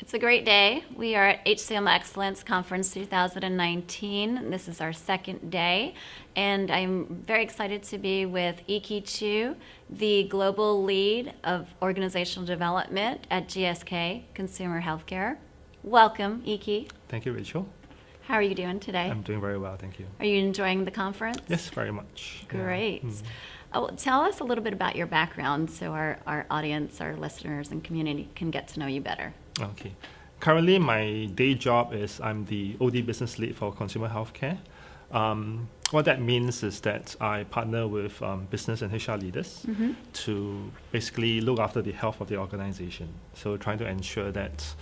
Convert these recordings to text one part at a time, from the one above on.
It's a great day. We are at HCM Excellence Conference 2019. This is our second day, and I'm very excited to be with Iki Chu, the Global Lead of Organizational Development at GSK Consumer Healthcare. Welcome, Iki. Thank you, Rachel. How are you doing today? I'm doing very well, thank you. Are you enjoying the conference? Yes, very much. Great. Yeah. Oh, tell us a little bit about your background so our audience, our listeners, and community can get to know you better. Okay. Currently, my day job is I'm the OD business lead for consumer healthcare. What that means is that I partner with business and HR leaders to basically look after the health of the organization. So trying to ensure that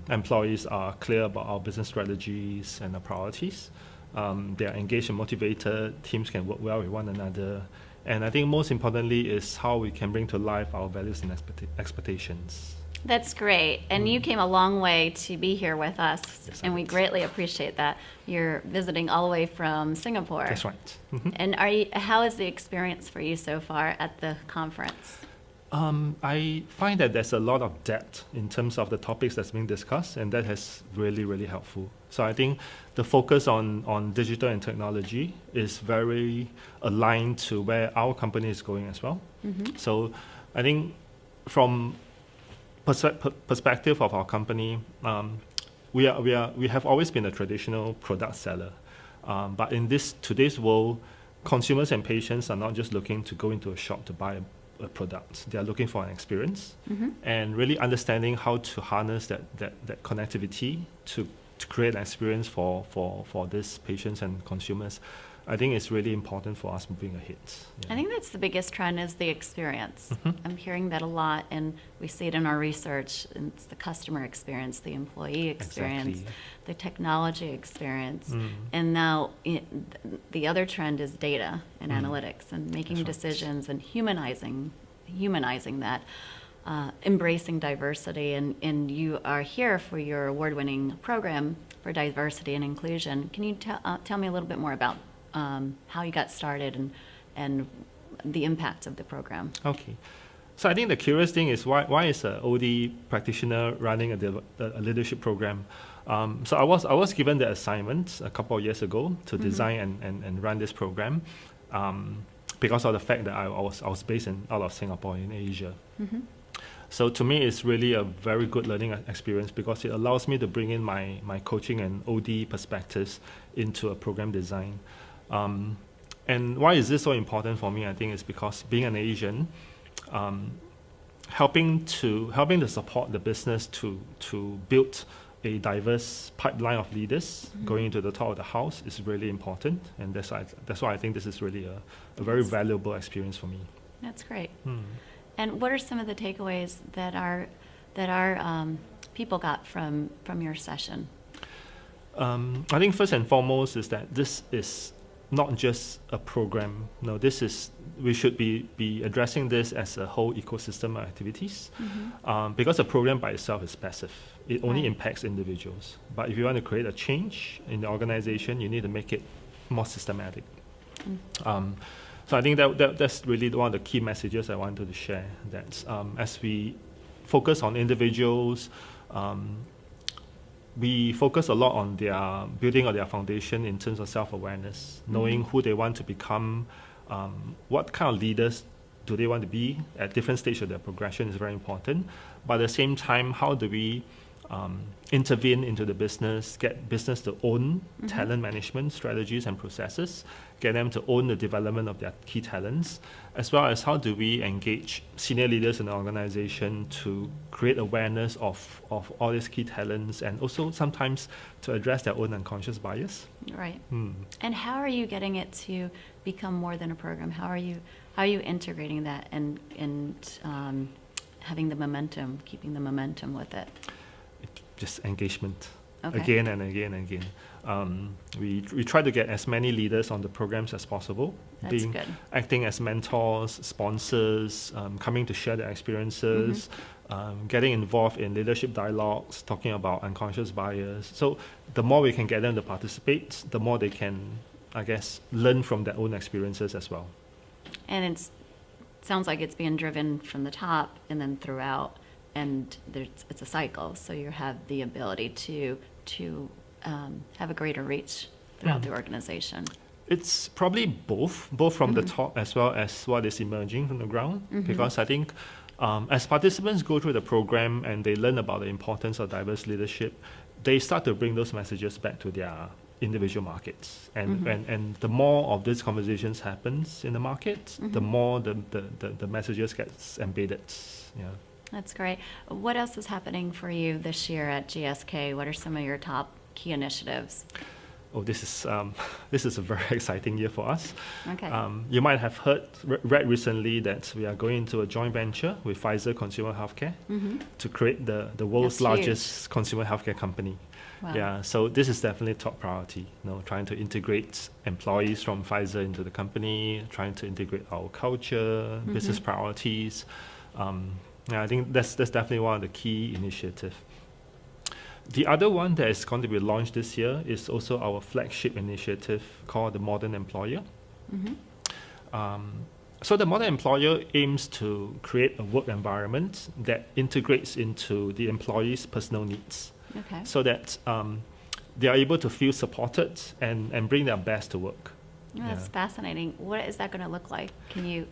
employees are clear about our business strategies and our priorities. They are engaged and motivated, teams can work well with one another. And I think most importantly is how we can bring to life our values and expectations. That's great. And you came a long way to be here with us, Yes, and we greatly appreciate that. You're visiting all the way from Singapore. That's right. And how is the experience for you so far at the conference? I find that there's a lot of depth in terms of the topics that's being discussed, and that has really, really helpful. So I think the focus on digital and technology is very aligned to where our company is going as well. So I think from perspective of our company, we have always been a traditional product seller, but in today's world, consumers and patients are not just looking to go into a shop to buy a product. They are looking for an experience and really understanding how to harness that connectivity to create an experience for these patients and consumers. I think it's really important for us moving ahead. Yeah. I think that's the biggest trend is the experience. I'm hearing that a lot, and we see it in our research. It's the customer experience, the employee experience, the technology experience. And now the other trend is data and analytics and making decisions and humanizing that, embracing diversity. And you are here for your award-winning program for diversity and inclusion. Can you tell me a little bit more about how you got started and the impact of the program? Okay. So I think the curious thing is why is an OD practitioner running a leadership program? So I was given the assignment a couple of years ago to design and run this program because of the fact that I was based out of Singapore in Asia. So to me, it's really a very good learning experience because it allows me to bring in my coaching and OD perspectives into a program design. And why is this so important for me? I think it's because being an Asian, helping to support the business to build a diverse pipeline of leaders going into the top of the house is really important, and that's why I think this is really a very valuable experience for me. That's great. And what are some of the takeaways that our people got from your session? I think first and foremost is that this is not just a program. No, we should be addressing this as a whole ecosystem of activities, because a program by itself is passive. It only impacts individuals. But if you want to create a change in the organization, you need to make it more systematic. So I think that's really one of the key messages I wanted to share, that as we focus on individuals, we focus a lot on their building of their foundation in terms of self-awareness, knowing who they want to become, what kind of leaders do they want to be at different stages of their progression is very important. But at the same time, how do we intervene into the business, get business to own talent management strategies and processes, get them to own the development of their key talents, as well as how do we engage senior leaders in the organization to create awareness of all these key talents, and also sometimes to address their own unconscious bias. Right. And how are you getting it to become more than a program? How are you integrating that and having the momentum, keeping the momentum with it? Just engagement, again and again and again. We try to get as many leaders on the programs as possible, acting as mentors, sponsors, coming to share their experiences, getting involved in leadership dialogues, talking about unconscious bias. So the more we can get them to participate, the more they can, I guess, learn from their own experiences as well. And it sounds like it's being driven from the top and then throughout and it's a cycle. So you have the ability to have a greater reach throughout the organization. It's probably both from the top as well as what is emerging from the ground. Because I think as participants go through the program and they learn about the importance of diverse leadership, they start to bring those messages back to their individual markets. And the more of these conversations happens in the market, the more the messages gets embedded. Yeah. That's great. What else is happening for you this year at GSK? What are some of your top key initiatives? Oh, this is a very exciting year for us. Okay. You might have read recently that we are going into a joint venture with Pfizer Consumer Healthcare to create the world's That's largest huge. consumer healthcare company. Wow. Yeah, so this is definitely top priority. Trying to integrate employees from Pfizer into the company, trying to integrate our culture, business priorities. I think that's definitely one of the key initiatives. The other one that is going to be launched this year is also our flagship initiative called the Modern Employer. So the Modern Employer aims to create a work environment that integrates into the employee's personal needs, Okay. so that they are able to feel supported and bring their best to work. Oh, that's fascinating. What is that going to look like? Can you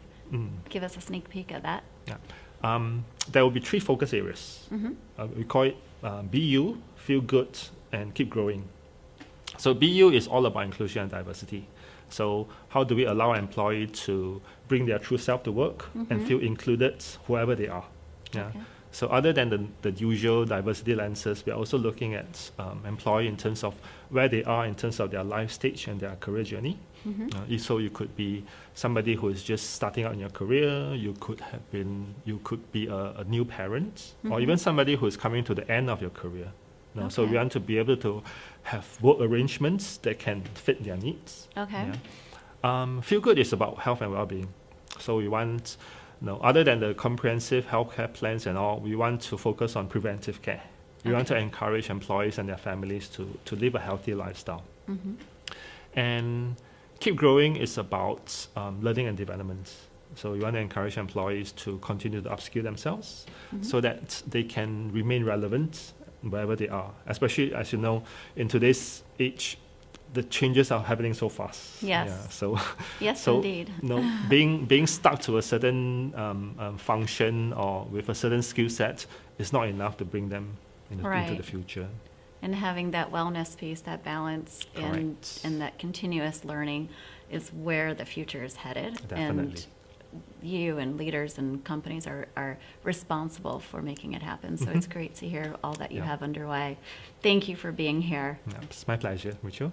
give us a sneak peek at that? Yeah. There will be 3 focus areas. We call it BU, Feel Good, and Keep Growing. So BU is all about inclusion and diversity. So how do we allow employees to bring their true self to work and feel included whoever they are? Yeah. Okay. So other than the usual diversity lenses, we're also looking at employee in terms of where they are in terms of their life stage and their career journey. So you could be somebody who is just starting out in your career. You could be a new parent, or even somebody who is coming to the end of your career. So we want to be able to have work arrangements that can fit their needs. Okay. Yeah. Feel Good is about health and well-being. So we want, other than the comprehensive healthcare plans and all, we want to focus on preventive care. We want to encourage employees and their families to live a healthy lifestyle. And Keep Growing is about learning and development. So we want to encourage employees to continue to upskill themselves so that they can remain relevant wherever they are. Especially, as you know, in today's age, the changes are happening so fast. Yes. Yeah, Yes, indeed. Being stuck to a certain function or with a certain skill set is not enough to bring them into the future. And having that wellness piece, that balance, and that continuous learning is where the future is headed. Definitely. And you and leaders and companies are responsible for making it happen. So it's great to hear all that you have underway. Thank you for being here. Yeah, it's my pleasure, Rachel.